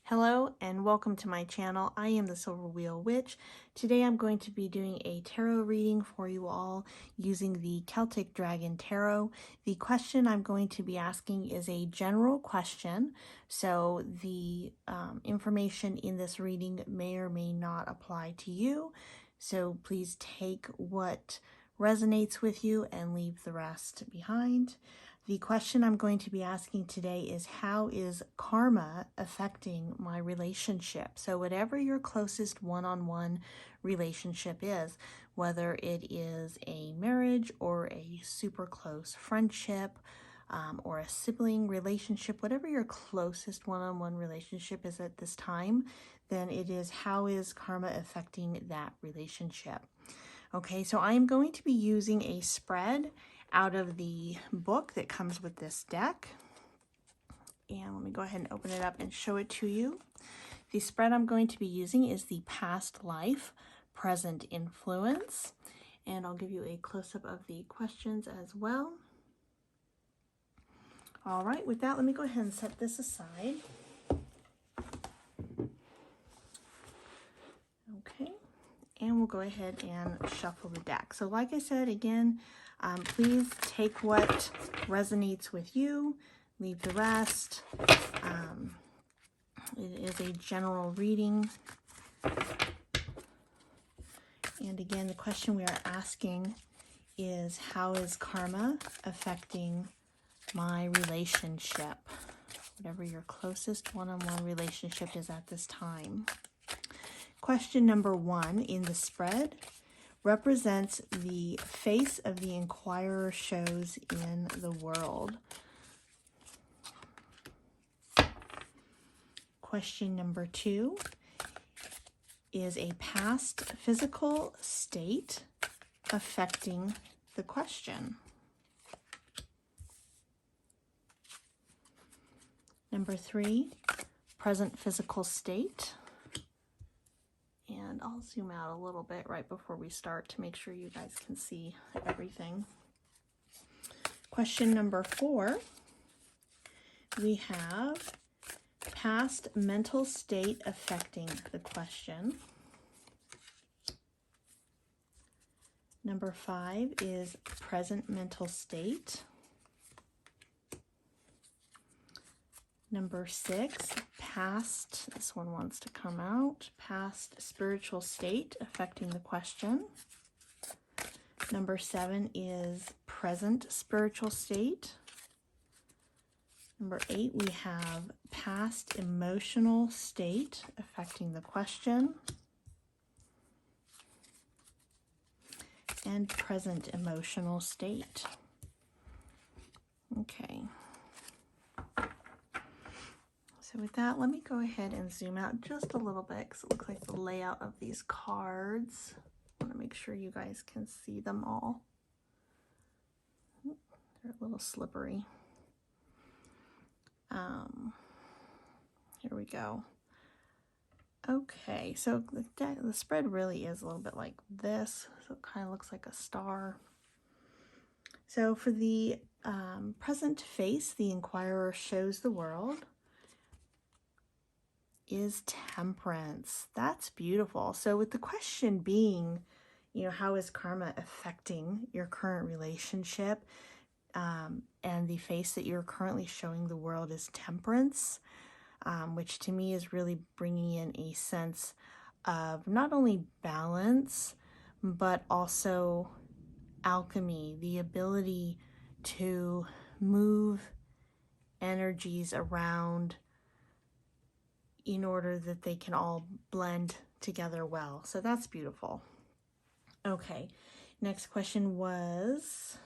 Hello and welcome to my channel. I am the Silver Wheel Witch. Today I'm going to be doing a tarot reading for you all using the Celtic Dragon Tarot. The question I'm going to be asking is a general question, so the information in this reading may or may not apply to you. So please take what resonates with you and leave the rest behind. The question I'm going to be asking today is, how is karma affecting my relationship? So whatever your closest one-on-one relationship is, whether it is a marriage or a super close friendship, or a sibling relationship, whatever your closest one-on-one relationship is at this time, then it is, how is karma affecting that relationship? Okay, so I am going to be using a spread out of the book that comes with this deck. And let me go ahead and open it up and show it to you. The spread I'm going to be using is the Past Life, Present Influence. And I'll give you a close-up of the questions as well. All right, with that, let me go ahead and set this aside. Okay, and we'll go ahead and shuffle the deck. So like I said, again, please take what resonates with you, leave the rest. It is a general reading. And again, the question we are asking is, how is karma affecting my relationship? Whatever your closest one-on-one relationship is at this time. Question number 1 in the spread represents the face of the inquirer shows in the world. Question number 2 is a past physical state affecting the question. Number 3, present physical state. And I'll zoom out a little bit right before we start to make sure you guys can see everything. Question number 4, we have past mental state affecting the question. Number 5 is present mental state. Number 6, past, this one wants to come out, past spiritual state affecting the question. Number 7 is present spiritual state. Number 8, we have past emotional state affecting the question. And present emotional state. Okay. So with that, let me go ahead and zoom out just a little bit because it looks like the layout of these cards. I want to make sure you guys can see them all. They're a little slippery. Here we go. Okay, so the spread really is a little bit like this. So it kind of looks like a star. So for the present face, the inquirer shows the world, is temperance. That's beautiful. So with the question being, how is karma affecting your current relationship? And the face that you're currently showing the world is temperance, which to me is really bringing in a sense of not only balance, but also alchemy, the ability to move energies around in order that they can all blend together well. So that's beautiful. Okay, next question was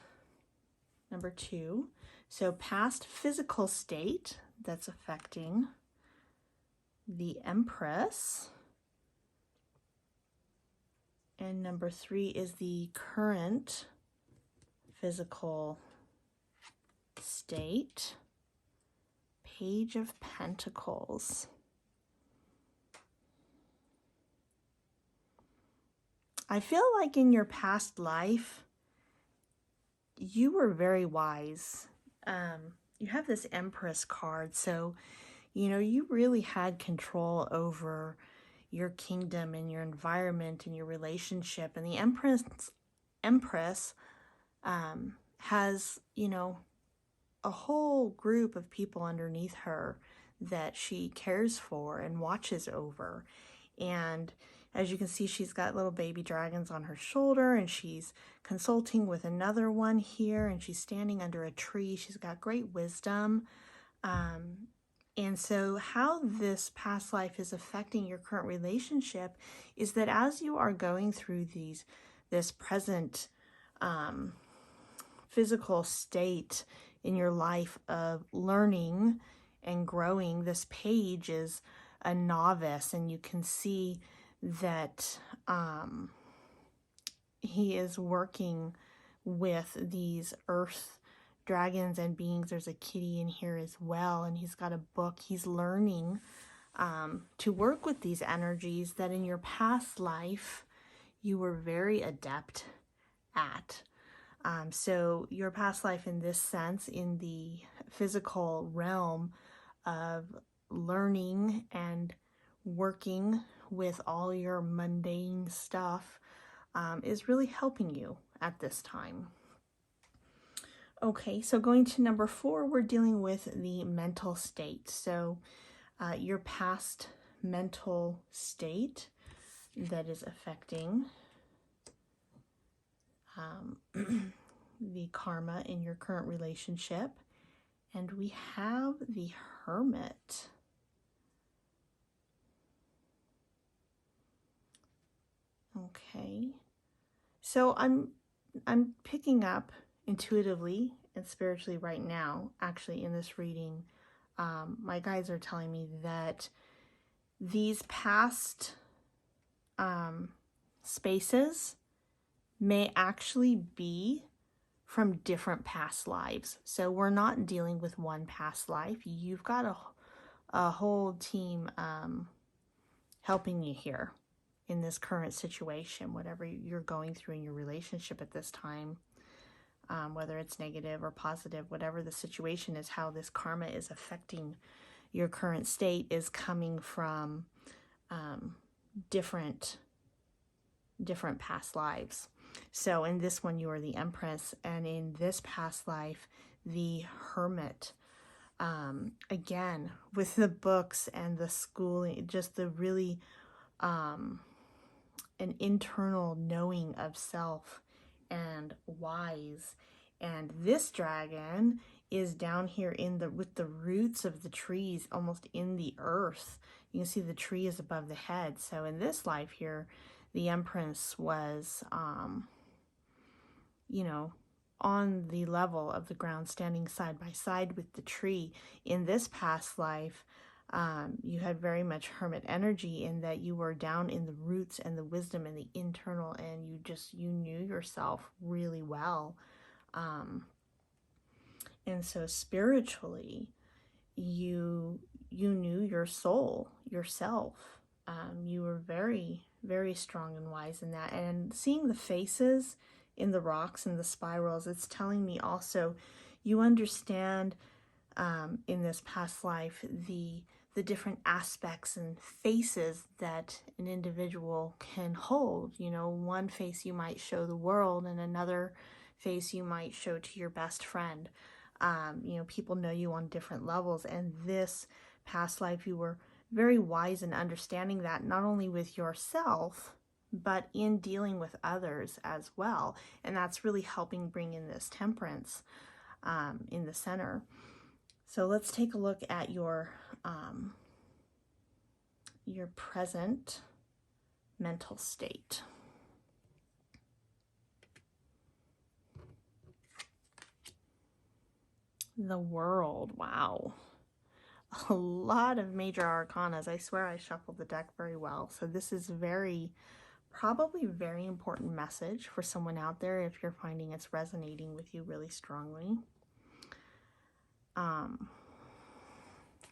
number 2. So past physical state that's affecting the Empress. And number 3 is the current physical state. Page of Pentacles. I feel like in your past life, you were very wise. You have this Empress card, so, you know, you really had control over your kingdom and your environment and your relationship. And the Empress has, you know, a whole group of people underneath her that she cares for and watches over. And as you can see, she's got little baby dragons on her shoulder, and she's consulting with another one here, and she's standing under a tree. She's got great wisdom. And so how this past life is affecting your current relationship is that as you are going through this present physical state in your life of learning and growing, this page is a novice, and you can see that he is working with these earth dragons and beings. There's a kitty in here as well, and he's got a book. He's learning to work with these energies that in your past life you were very adept at. So your past life in this sense, in the physical realm of learning and working with all your mundane stuff, is really helping you at this time. Okay, so going to number 4, we're dealing with the mental state. So your past mental state that is affecting the karma in your current relationship. And we have the Hermit. Okay, so I'm picking up intuitively and spiritually right now, actually in this reading, my guides are telling me that these past spaces may actually be from different past lives. So we're not dealing with one past life. You've got a whole team helping you here in this current situation, whatever you're going through in your relationship at this time, whether it's negative or positive, whatever the situation is, how this karma is affecting your current state is coming from different past lives. So in this one, you are the Empress, and in this past life, the Hermit. Again, with the books and the schooling, just the really an internal knowing of self and wise. And this dragon is down here with the roots of the trees, almost in the earth. You can see the tree is above the head. So in this life here, the Empress was, you know, on the level of the ground, standing side by side with the tree. In this past life, you had very much Hermit energy in that you were down in the roots and the wisdom and the internal, and you knew yourself really well. And so spiritually, you knew your soul, yourself. You were very, very strong and wise in that. And seeing the faces in the rocks and the spirals, it's telling me also you understand in this past life the different aspects and faces that an individual can hold. You know, one face you might show the world, and another face you might show to your best friend. You know, people know you on different levels, and this past life you were very wise in understanding that, not only with yourself, but in dealing with others as well. And that's really helping bring in this temperance in the center. So let's take a look at your present mental state. The World. Wow. A lot of major arcanas. I swear I shuffled the deck very well. So this is probably very important message for someone out there if you're finding it's resonating with you really strongly.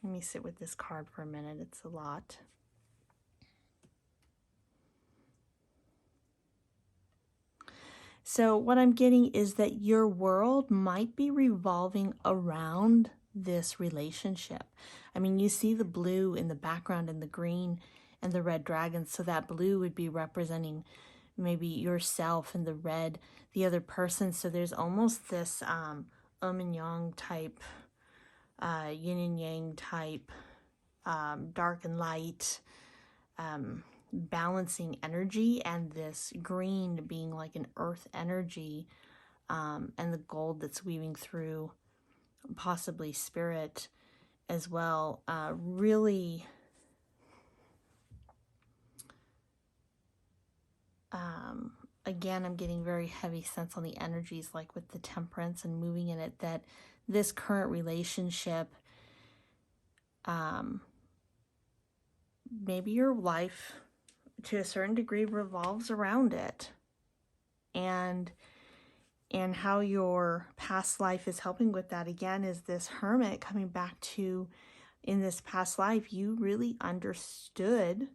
Let me sit with this card for a minute. It's a lot. So what I'm getting is that your world might be revolving around this relationship. I mean, you see the blue in the background and the green and the red dragons. So that blue would be representing maybe yourself, and the red, the other person. So there's almost this and yang type, yin and yang type, dark and light, balancing energy, and this green being like an earth energy, and the gold that's weaving through possibly spirit as well. Really again, I'm getting very heavy sense on the energies, like with the temperance and moving in it, that this current relationship, maybe your life to a certain degree revolves around it, and how your past life is helping with that. Again, is this Hermit coming back to, in this past life, you really understood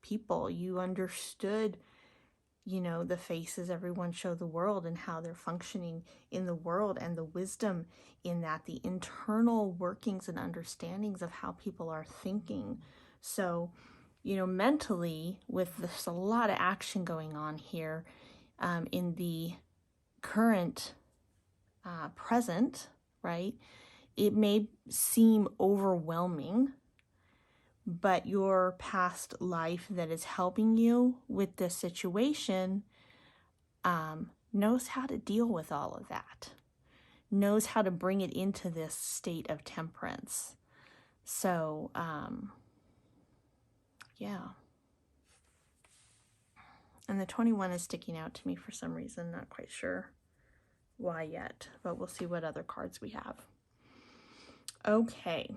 people. You understood, the faces everyone showed the world and how they're functioning in the world, and the wisdom in that, the internal workings and understandings of how people are thinking. So, mentally, with this, a lot of action going on here in the current present, right? It may seem overwhelming, but your past life that is helping you with this situation knows how to deal with all of that, knows how to bring it into this state of temperance. So, yeah. And the 21 is sticking out to me for some reason, not quite sure why yet, but we'll see what other cards we have. Okay,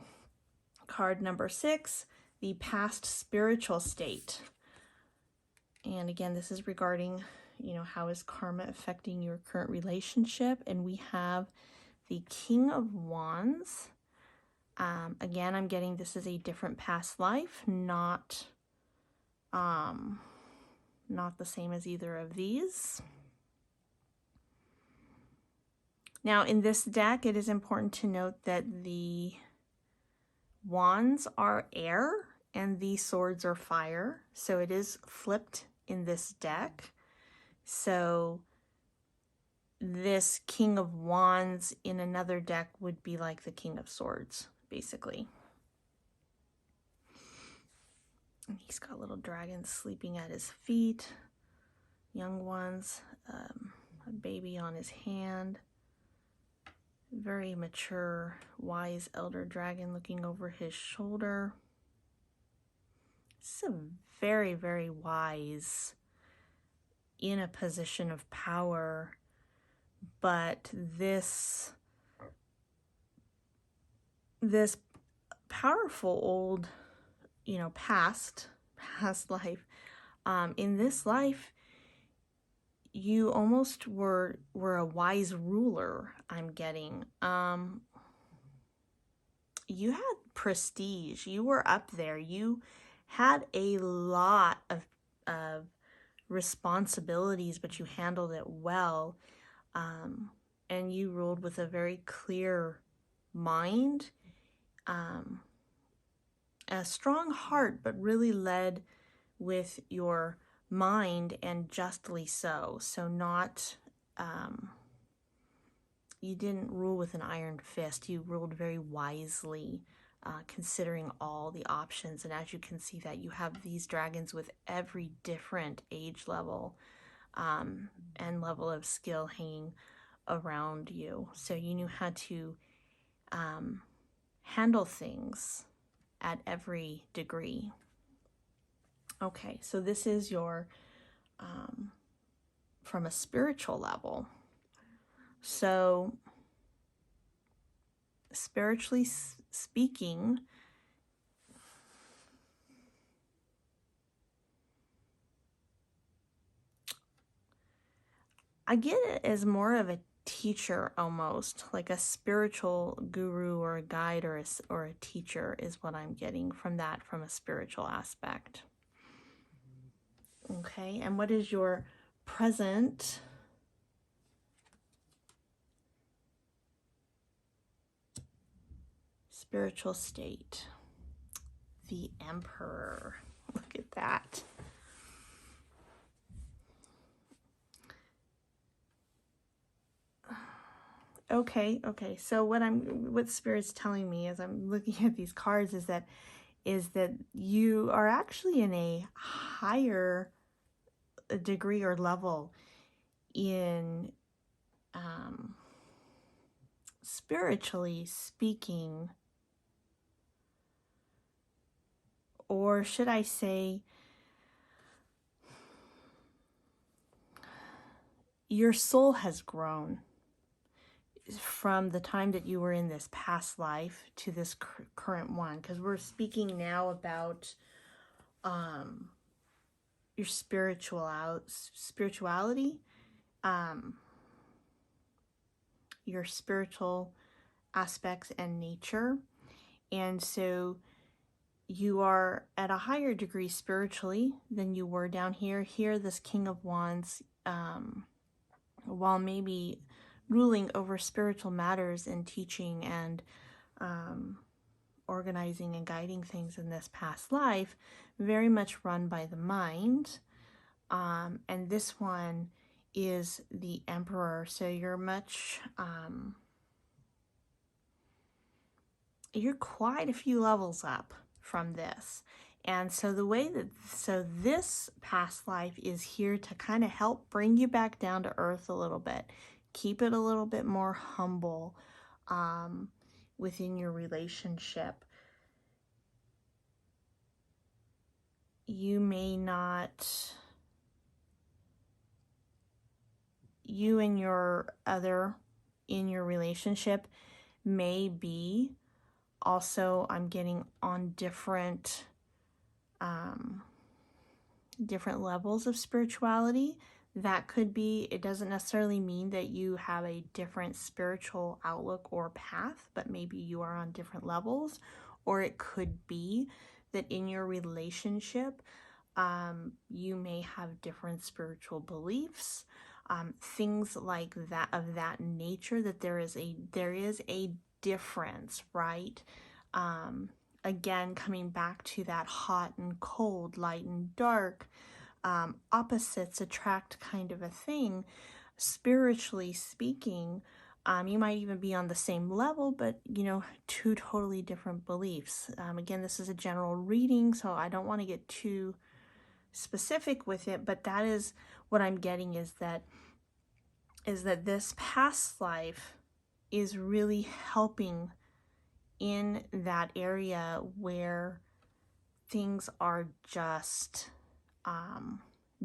card number 6, the past spiritual state. And again, this is regarding, how is karma affecting your current relationship? And we have the King of Wands. Again, I'm getting this is a different past life, not the same as either of these. Now, in this deck, it is important to note that the wands are air and the swords are fire. So it is flipped in this deck. So this King of Wands in another deck would be like the King of Swords, basically. And he's got little dragons sleeping at his feet, young ones, a baby on his hand. Very mature, wise elder dragon looking over his shoulder. This is a very, very wise, in a position of power, but this powerful old, past life, in this life, you almost were a wise ruler, I'm getting. You had prestige. You were up there. You had a lot of responsibilities, but you handled it well. And you ruled with a very clear mind, a strong heart, but really led with your mind, and justly so. So not, you didn't rule with an iron fist. You ruled very wisely, considering all the options. And as you can see that you have these dragons with every different age level and level of skill hanging around you. So you knew how to handle things at every degree. Okay, so this is your, from a spiritual level. So, spiritually speaking, I get it as more of a teacher, almost like a spiritual guru or a guide or a teacher is what I'm getting from that, from a spiritual aspect. Okay, and what is your present spiritual state. The Emperor. Look at that. Okay. So what Spirit's telling me as I'm looking at these cards is that you are actually in a higher degree or level in spiritually speaking, or should I say, your soul has grown from the time that you were in this past life to this current one, because we're speaking now about your spirituality, your spiritual aspects and nature. And so you are at a higher degree spiritually than you were down here. Here, this King of Wands, while maybe ruling over spiritual matters and teaching and organizing and guiding things in this past life, very much run by the mind. And this one is the Emperor. So you're much, you're quite a few levels up from this. And so this past life is here to kind of help bring you back down to earth a little bit, keep it a little bit more humble within your relationship. You and your other in your relationship may be also, I'm getting on different levels of spirituality. That could be, it doesn't necessarily mean that you have a different spiritual outlook or path, but maybe you are on different levels. Or it could be that in your relationship, you may have different spiritual beliefs, things like that, of that nature, that there is a difference, right? Again, coming back to that hot and cold, light and dark, opposites attract kind of a thing. Spiritually speaking, you might even be on the same level, but two totally different beliefs. Again, this is a general reading, so I don't want to get too specific with it, but that is what I'm getting, is that this past life is really helping in that area where things are just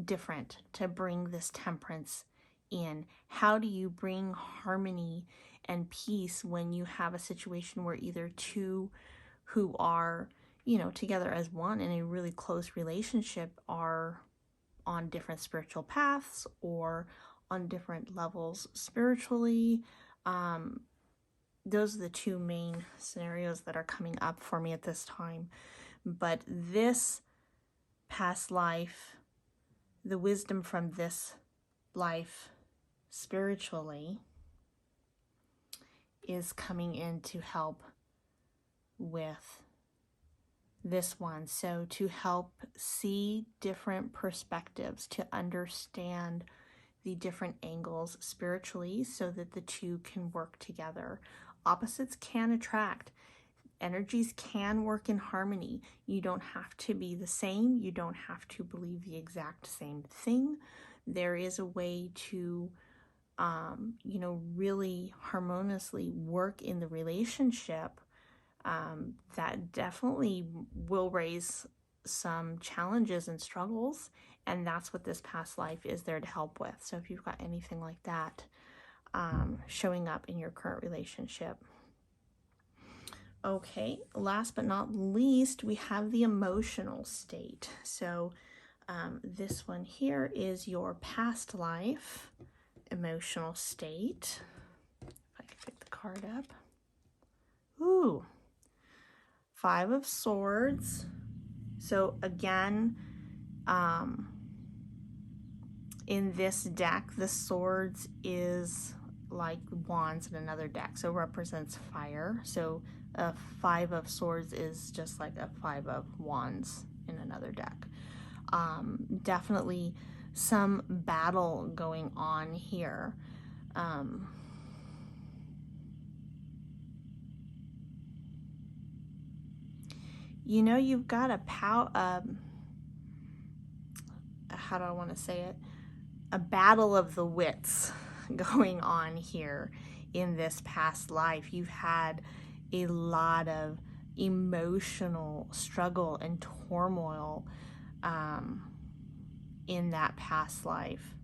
different, to bring this temperance in. How do you bring harmony and peace when you have a situation where either two who are together as one in a really close relationship are on different spiritual paths or on different levels spiritually? Those are the two main scenarios that are coming up for me at this time. But this past life, the wisdom from this life spiritually, is coming in to help with this one. So to help see different perspectives, to understand the different angles spiritually, so that the two can work together. Opposites can attract. Energies can work in harmony. You don't have to be the same. You don't have to believe the exact same thing. There is a way to, really harmoniously work in the relationship. That definitely will raise some challenges and struggles, and that's what this past life is there to help with. So if you've got anything like that showing up in your current relationship. Okay, last but not least, we have the emotional state. So this one here is your past life emotional state. If I can pick the card up. Ooh, 5 of Swords. So again, in this deck, the Swords is like wands in another deck, so represents fire. So a Five of Swords is just like a Five of Wands in another deck. Definitely some battle going on here. You know, you've got a how do I want to say it? A battle of the wits going on here in this past life. You've had a lot of emotional struggle and turmoil in that past life.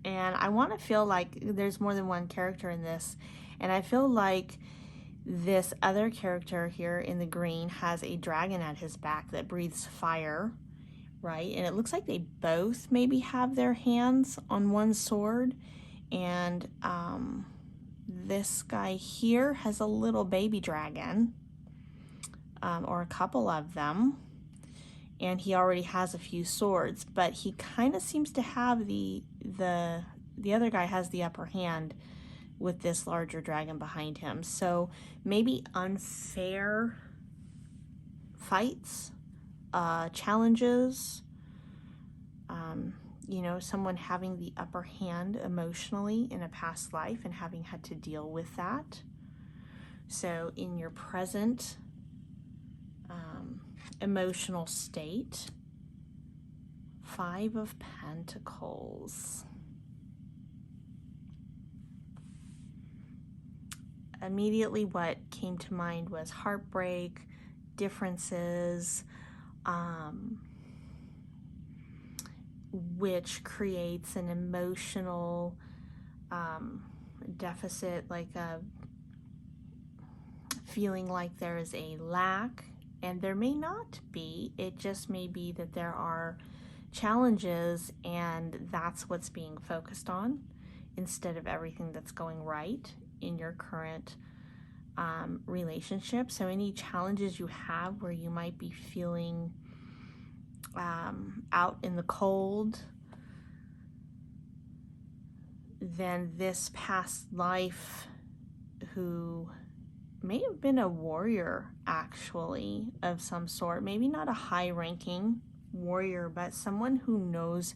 And I want to feel like there's more than one character in this, and I feel like this other character here in the green has a dragon at his back that breathes fire, right? And it looks like they both maybe have their hands on one sword, and this guy here has a little baby dragon, or a couple of them, and he already has a few swords, but he kind of seems to have the other guy has the upper hand with this larger dragon behind him. So maybe unfair fights, challenges, you know, someone having the upper hand emotionally in a past life and having had to deal with that. So in your present emotional state, Five of Pentacles. Immediately what came to mind was heartbreak, differences, which creates an emotional deficit, like a feeling like there is a lack, and there may not be. It just may be that there are challenges, and that's what's being focused on instead of everything that's going right in your current relationship. So any challenges you have where you might be feeling out in the cold, then this past life, who may have been a warrior actually of some sort, maybe not a high-ranking warrior, but someone who knows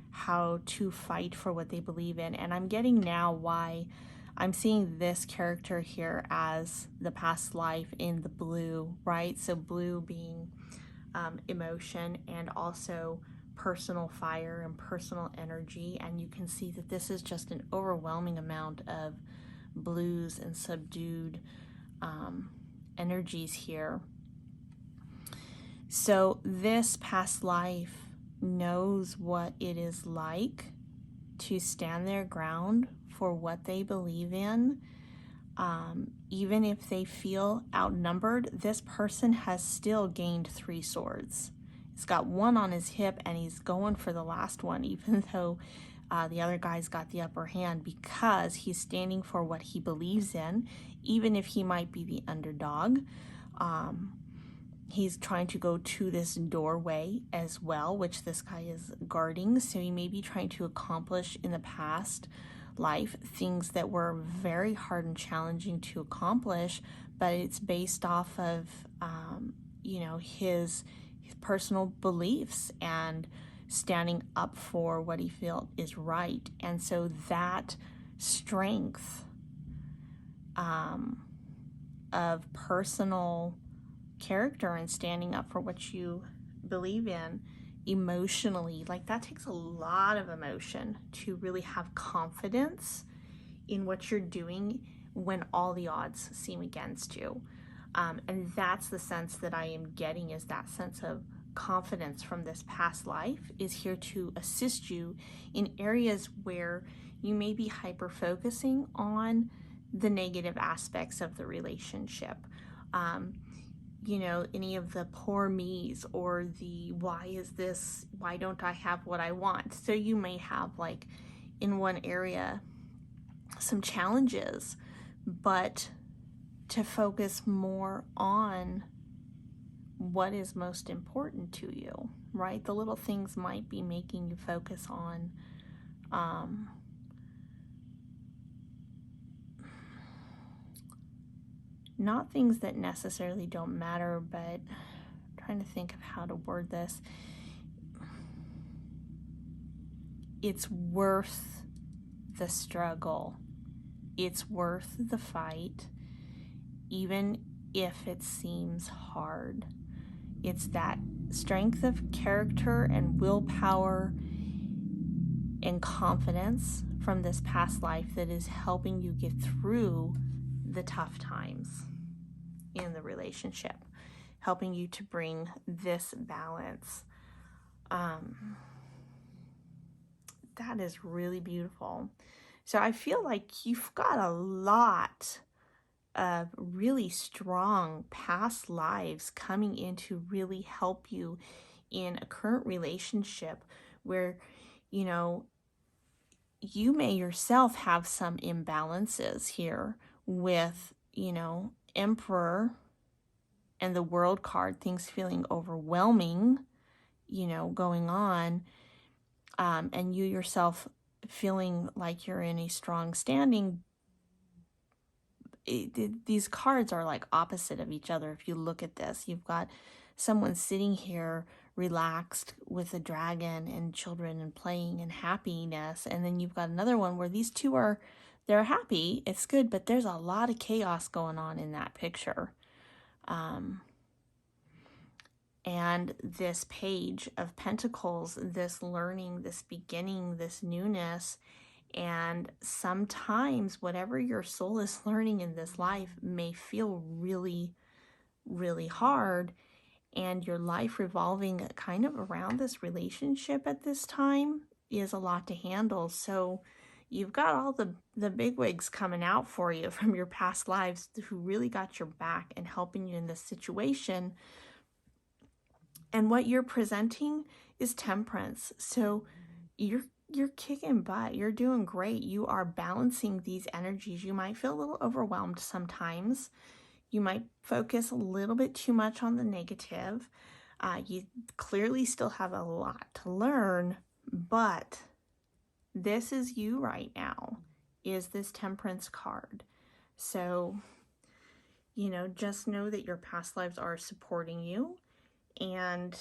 how to fight for what they believe in. And I'm getting now why I'm seeing this character here as the past life in the blue, right? So blue being emotion, and also personal fire and personal energy. And you can see that this is just an overwhelming amount of blues and subdued energies here. So this past life knows what it is like to stand their ground for what they believe in. Even if they feel outnumbered, this person has still gained 3 swords. He's got one on his hip and he's going for the last one, even though the other guy's got the upper hand, because he's standing for what he believes in, even if he might be the underdog. He's trying to go to this doorway as well, which this guy is guarding. So he may be trying to accomplish in the past life things that were very hard and challenging to accomplish, but it's based off of you know, his personal beliefs and standing up for what he feels is right. And so that strength of personal character and standing up for what you believe in emotionally, like that takes a lot of emotion to really have confidence in what you're doing when all the odds seem against you. And that's the sense that I am getting, is that sense of confidence from this past life is here to assist you in areas where you may be hyper focusing on the negative aspects of the relationship. You know, any of the poor me's, or the why don't I have what I want? So you may have, like, in one area some challenges, but to focus more on what is most important to you, right? The little things might be making you focus on not things that necessarily don't matter, but I'm trying to think of how to word this. It's worth the struggle. It's worth the fight, even if it seems hard. It's that strength of character and willpower and confidence from this past life that is helping you get through the tough times in the relationship, helping you to bring this balance. That is really beautiful. So I feel like you've got a lot of really strong past lives coming in to really help you in a current relationship where, you know, you may yourself have some imbalances here with, Emperor and the World card, things feeling overwhelming, going on, and you yourself feeling like you're in a strong standing. These cards are like opposite of each other. If you look at this, you've got someone sitting here relaxed with a dragon and children and playing and happiness, and then you've got another one where these two they're happy, it's good, but there's a lot of chaos going on in that picture. And this page of pentacles, this learning, this beginning, this newness, and sometimes whatever your soul is learning in this life may feel really, really hard, and your life revolving kind of around this relationship at this time is a lot to handle. So you've got all the bigwigs coming out for you from your past lives who really got your back and helping you in this situation. And what you're presenting is temperance. So you're kicking butt. You're doing great. You are balancing these energies. You might feel a little overwhelmed sometimes. You might focus a little bit too much on the negative. You clearly still have a lot to learn, but this is you right now, is this temperance card. So, just know that your past lives are supporting you, and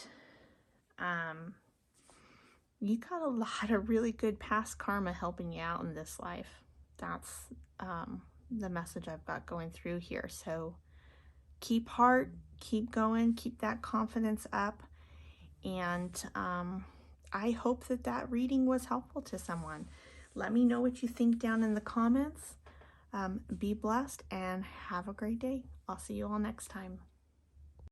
you got a lot of really good past karma helping you out in this life. That's the message I've got going through here. So keep heart, keep going, keep that confidence up. And I hope that reading was helpful to someone. Let me know what you think down in the comments. Be blessed and have a great day. I'll see you all next time.